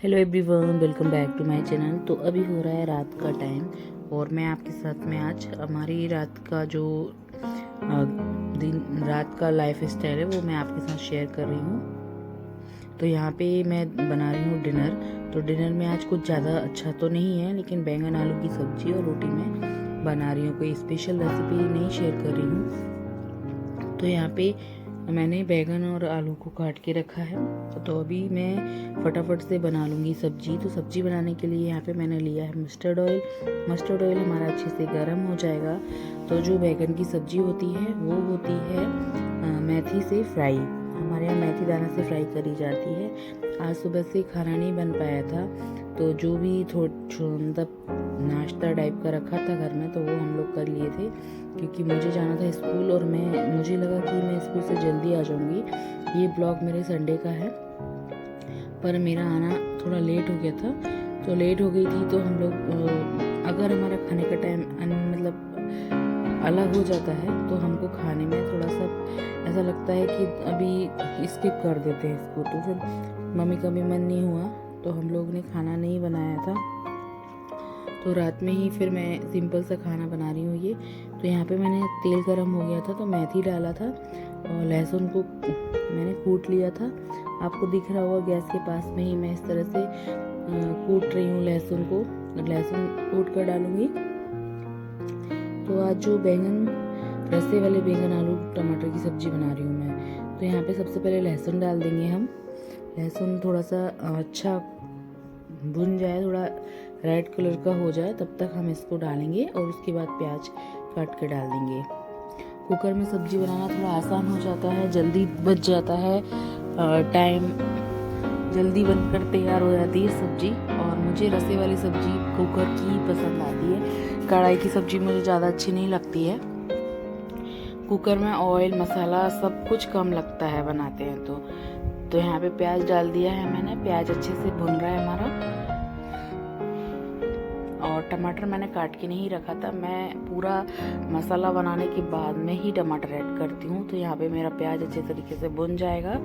Hello everyone, welcome back to my channel. तो अभी हो रहा है रात का टाइम और मैं आपके साथ में आज हमारी रात का जो दिन रात का लाइफ स्टाइल है वो मैं आपके साथ शेयर कर रही हूँ। तो यहाँ पे मैं बना रही हूँ डिनर। तो डिनर में आज कुछ ज़्यादा अच्छा तो नहीं है, लेकिन बैंगन आलू की सब्जी और रोटी में बना रही हूँ। कोई स्पेशल रेसिपी नहीं शेयर कर रही हूँ। तो यहाँ पे मैंने बैंगन और आलू को काट के रखा है। तो अभी मैं फटाफट से बना लूँगी सब्जी। तो सब्जी बनाने के लिए यहाँ पे मैंने लिया है मस्टर्ड ऑयल। मस्टर्ड ऑयल हमारा अच्छे से गर्म हो जाएगा। तो जो बैंगन की सब्जी होती है वो होती है मेथी से फ्राई। हमारे यहाँ मेथी दाना से फ्राई करी जाती है। आज सुबह से खाना नहीं बन पाया था, तो जो भी मतलब नाश्ता टाइप का रखा था घर में, तो वो हम लोग कर लिए थे, क्योंकि मुझे जाना था स्कूल और मुझे लगा कि मैं स्कूल से जल्दी आ जाऊंगी। ये ब्लॉग मेरे संडे का है, पर मेरा आना थोड़ा लेट हो गया था। तो लेट हो गई थी तो हम लोग अगर हमारा खाने का टाइम मतलब अलग हो जाता है तो हमको खाने में थोड़ा सा ऐसा लगता है कि अभी स्किप कर देते हैं इसको। तो फिर मम्मी का भी मन नहीं हुआ, तो हम लोग ने खाना नहीं बनाया था। तो रात में ही फिर मैं सिंपल सा खाना बना रही हूँ ये। तो यहाँ पे मैंने तेल गरम हो गया था तो मेथी डाला था और लहसुन को मैंने कूट लिया था। आपको दिख रहा होगा गैस के पास में ही मैं इस तरह से कूट रही हूँ लहसुन को। लहसुन कूट कर डालूंगी। तो आज जो बैंगन रस्से वाले बैंगन आलू टमाटर की सब्जी बना रही हूँ मैं। तो यहाँ पे सबसे पहले लहसुन डाल देंगे हम। लहसुन थोड़ा सा अच्छा भुन जाए, थोड़ा रेड कलर का हो जाए, तब तक हम इसको डालेंगे और उसके बाद प्याज काट के डाल देंगे। कुकर में सब्जी बनाना थोड़ा आसान हो जाता है, जल्दी बच जाता है, टाइम जल्दी बनकर तैयार हो जाती है सब्जी। और मुझे रसे वाली सब्जी कुकर की ही पसंद आती है। कढ़ाई की सब्जी मुझे ज़्यादा अच्छी नहीं लगती है। कुकर में ऑयल मसाला सब कुछ कम लगता है बनाते हैं तो यहाँ पे प्याज डाल दिया है मैंने। प्याज अच्छे से भुन रहा है हमारा। और टमाटर मैंने काट के नहीं रखा था, मैं पूरा मसाला बनाने के बाद में ही टमाटर ऐड करती हूँ। तो यहाँ पे मेरा प्याज अच्छे तरीके से भुन जाएगा।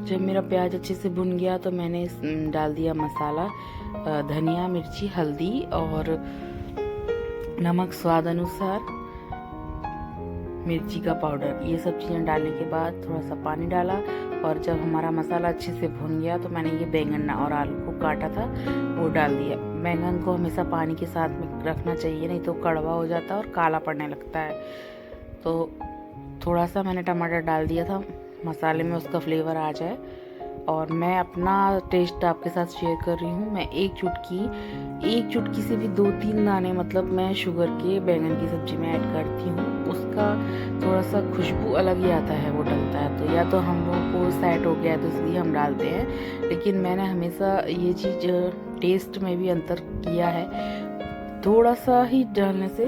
जब मेरा प्याज अच्छे से भुन गया तो मैंने डाल दिया मसाला, धनिया, मिर्ची, हल्दी और नमक स्वाद अनुसार, मिर्ची का पाउडर। ये सब चीज़ें डालने के बाद थोड़ा सा पानी डाला। और जब हमारा मसाला अच्छे से भुन गया तो मैंने ये बैंगन और आलू को काटा था वो डाल दिया। बैंगन को हमेशा पानी के साथ में रखना चाहिए, नहीं तो कड़वा हो जाता है और काला पड़ने लगता है। तो थोड़ा सा मैंने टमाटर डाल दिया था मसाले में, उसका फ्लेवर आ जाए। और मैं अपना टेस्ट आपके साथ शेयर कर रही हूँ। मैं एक चुटकी से भी 2-3 दाने मतलब मैं शुगर के बैंगन की सब्जी में ऐड करती हूँ। उसका थोड़ा सा खुशबू अलग ही आता है, वो डलता है तो या तो हम लोगों को सेट हो गया तो इसलिए हम डालते हैं, लेकिन मैंने हमेशा ये चीज़ टेस्ट में भी अंतर किया है। थोड़ा सा ही डालने से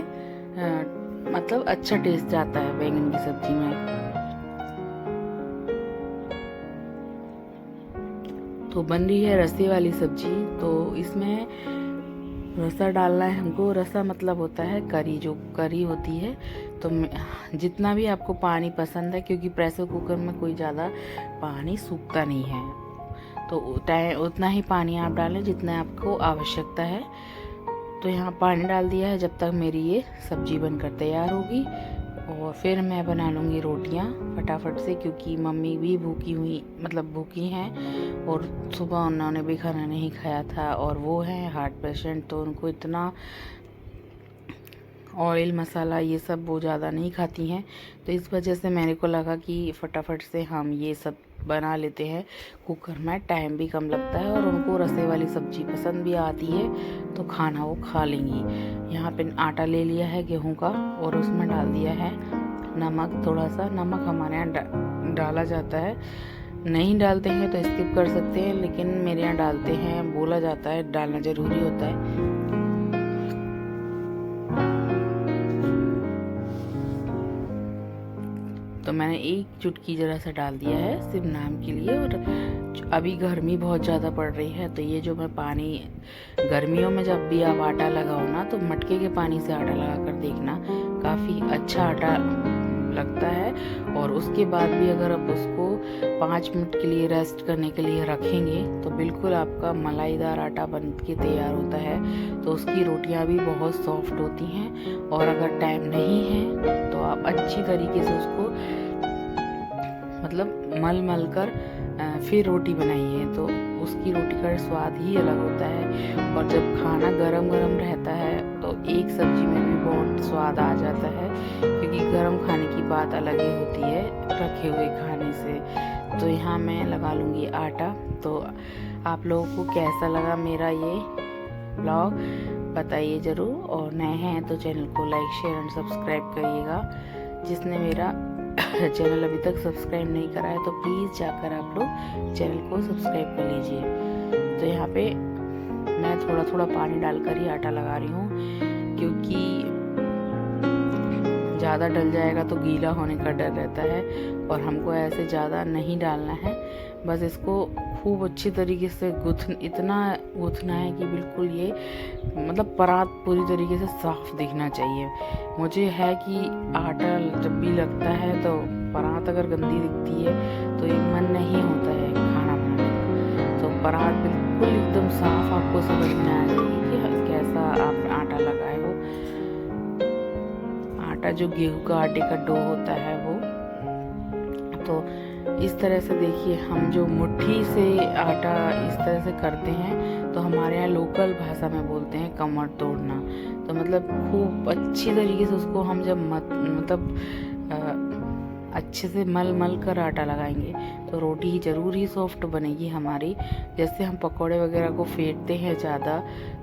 मतलब अच्छा टेस्ट आता है बैंगन की सब्जी में। तो बन रही है रसे वाली सब्जी। तो इसमें रसा डालना है हमको। रसा मतलब होता है करी, जो करी होती है। तो जितना भी आपको पानी पसंद है, क्योंकि प्रेशर कुकर में कोई ज़्यादा पानी सूखता नहीं है, तो उतना ही पानी आप डालें जितना आपको आवश्यकता है। तो यहाँ पानी डाल दिया है जब तक मेरी ये सब्जी बनकर तैयार होगी, और फिर मैं बना लूँगी रोटियाँ फटाफट से, क्योंकि मम्मी भी भूखी हैं और सुबह उन्होंने भी खाना नहीं खाया था, और वो हैं हार्ट पेशेंट, तो उनको इतना ऑयल मसाला ये सब वो ज़्यादा नहीं खाती हैं। तो इस वजह से मेरे को लगा कि फटाफट से हम ये सब बना लेते हैं कुकर में, टाइम भी कम लगता है और उनको रसे वाली सब्जी पसंद भी आती है, तो खाना वो खा लेंगी। यहाँ पे आटा ले लिया है गेहूं का और उसमें डाल दिया है नमक। थोड़ा सा नमक हमारे यहाँ डाला जाता है, नहीं डालते हैं तो स्किप कर सकते हैं, लेकिन मेरे यहाँ डालते हैं, बोला जाता है डालना ज़रूरी होता है। तो मैंने एक चुटकी ज़रा सा डाल दिया है सिर्फ नाम के लिए। और अभी गर्मी बहुत ज़्यादा पड़ रही है, तो ये जो मैं पानी, गर्मियों में जब भी आप आटा लगाओ ना, तो मटके के पानी से आटा लगा कर देखना, काफ़ी अच्छा आटा लगता है। और उसके बाद भी अगर आप उसको 5 मिनट के लिए रेस्ट करने के लिए रखेंगे, तो बिल्कुल आपका मलाईदार आटा बन के तैयार होता है। तो उसकी रोटियां भी बहुत सॉफ्ट होती हैं। और अगर टाइम नहीं है तो आप अच्छी तरीके से उसको मतलब मल कर फिर रोटी बनाइए, तो उसकी रोटी का स्वाद ही अलग होता है। और जब खाना गरम गरम रहता है तो एक सब्जी में भी बहुत स्वाद आ जाता है, क्योंकि गरम खाने की बात अलग ही होती है रखे हुए खाने से। तो यहाँ मैं लगा लूँगी आटा। तो आप लोगों को कैसा लगा मेरा ये ब्लॉग बताइए ज़रूर, और नए हैं तो चैनल को लाइक शेयर एंड सब्सक्राइब करिएगा। जिसने मेरा चैनल अभी तक सब्सक्राइब नहीं करा है तो प्लीज़ जाकर आप लोग चैनल को सब्सक्राइब कर लीजिए। तो यहाँ पे मैं थोड़ा थोड़ा पानी डालकर ही आटा लगा रही हूँ, क्योंकि ज़्यादा डल जाएगा तो गीला होने का डर रहता है, और हमको ऐसे ज़्यादा नहीं डालना है। बस इसको खूब अच्छी तरीके से इतना गूँथना है कि बिल्कुल ये मतलब परात पूरी तरीके से साफ दिखना चाहिए। मुझे है कि आटा जब भी लगता है तो परात अगर गंदी दिखती है तो ये मन नहीं होता है खाना बनाने का। तो परात बिल्कुल एकदम साफ आपको समझ में आ जाएगी कि कैसा आप आटा लगाए हो। आटा जो गेहूं का आटे का डो होता है वो, तो इस तरह से देखिए, हम जो मुट्ठी से आटा इस तरह से करते हैं, तो हमारे यहाँ लोकल भाषा में बोलते हैं कमर तोड़ना। तो मतलब खूब अच्छी तरीके से उसको हम जब अच्छे से मल कर आटा लगाएंगे तो रोटी ज़रूर ही सॉफ्ट बनेगी हमारी। जैसे हम पकौड़े वगैरह को फेंटते हैं ज़्यादा,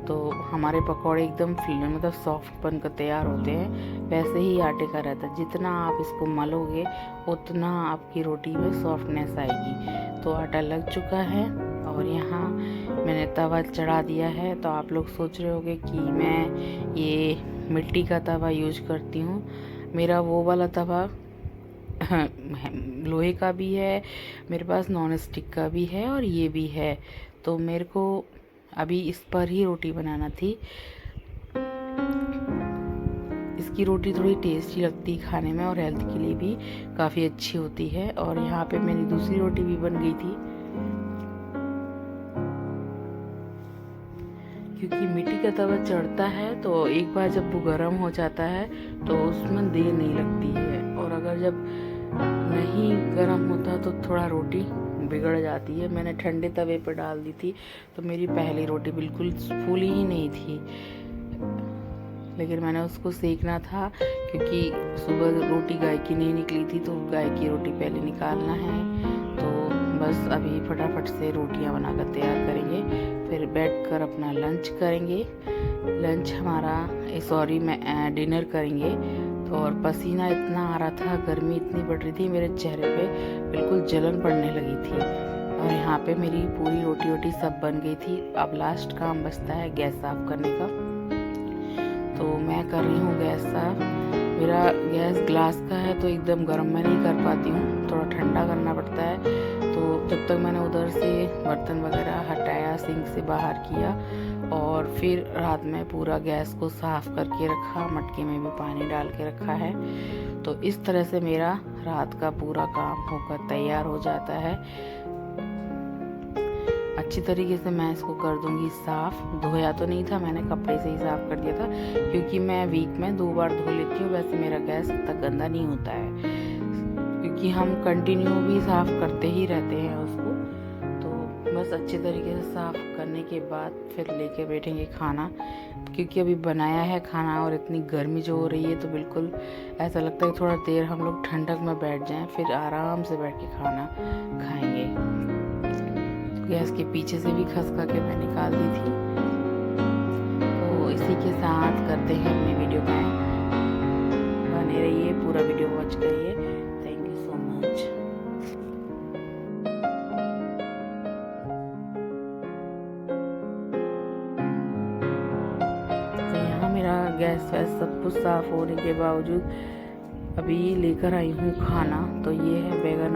तो हमारे पकौड़े एकदम मतलब सॉफ्ट बनकर तैयार होते हैं, वैसे ही आटे का रहता है। जितना आप इसको मलोगे उतना आपकी रोटी में सॉफ्टनेस आएगी। तो आटा लग चुका है और यहाँ मैंने तवा चढ़ा दिया है। तो आप लोग सोच रहे होंगे कि मैं ये मिट्टी का तवा यूज करती हूँ। मेरा वो वाला तवा लोहे का भी है, मेरे पास नॉन स्टिक का भी है और ये भी है। तो मेरे को अभी इस पर ही रोटी बनाना थी। इसकी रोटी थोड़ी टेस्टी लगती है खाने में और हेल्थ के लिए भी काफ़ी अच्छी होती है। और यहाँ पे मेरी दूसरी रोटी भी बन गई थी, क्योंकि मिट्टी का तवा चढ़ता है तो एक बार जब वो गर्म हो जाता है तो उसमें देर नहीं लगती है, और अगर जब नहीं गर्म होता तो थोड़ा रोटी बिगड़ जाती है। मैंने ठंडे तवे पर डाल दी थी तो मेरी पहली रोटी बिल्कुल फूली ही नहीं थी, लेकिन मैंने उसको सेकना था क्योंकि सुबह रोटी गाय की नहीं निकली थी, तो गाय की रोटी पहले निकालना है। तो बस बस अभी फटाफट से रोटियां बनाकर तैयार करेंगे, फिर बैठकर अपना लंच करेंगे। लंच हमारा मैं डिनर करेंगे। तो और पसीना इतना आ रहा था, गर्मी इतनी बढ़ रही थी, मेरे चेहरे पे बिल्कुल जलन पड़ने लगी थी। और यहाँ पे मेरी पूरी रोटी वोटी सब बन गई थी। अब लास्ट काम बचता है गैस साफ़ करने का। तो मैं कर रही हूँ गैस साफ़। मेरा गैस ग्लास का है तो एकदम गर्म मैं नहीं कर पाती हूँ, थोड़ा ठंडा करना पड़ता है। तो जब तक मैंने उधर से बर्तन वगैरह हटाया, सिंक से बाहर किया, और फिर रात में पूरा गैस को साफ़ करके रखा, मटके में भी पानी डाल के रखा है। तो इस तरह से मेरा रात का पूरा काम होकर तैयार हो जाता है। अच्छी तरीके से मैं इसको कर दूंगी साफ़। धोया तो नहीं था, मैंने कपड़े से ही साफ़ कर दिया था, क्योंकि मैं वीक में 2 बार धो लेती हूँ। वैसे मेरा गैस इतना गंदा नहीं होता है, क्योंकि हम कंटिन्यू भी साफ़ करते ही रहते हैं उसको। तो बस अच्छे तरीके से साफ़ करने के बाद फिर लेके बैठेंगे खाना, क्योंकि अभी बनाया है खाना और इतनी गर्मी जो हो रही है, तो बिल्कुल ऐसा लगता है थोड़ा देर हम लोग ठंडक में बैठ जाएं, फिर आराम से बैठ के खाना खाएंगे। गैस के पीछे से भी खसका के मैं निकाल दी थी। तो इसी के साथ करते हैं अपनी वीडियो का एंड। बने रहिए, पूरा वीडियो वॉच करिए। Thank you so much. तो यहाँ मेरा गैस वैस सब कुछ साफ होने के बावजूद अभी लेकर आई हूँ खाना। तो ये है बैगन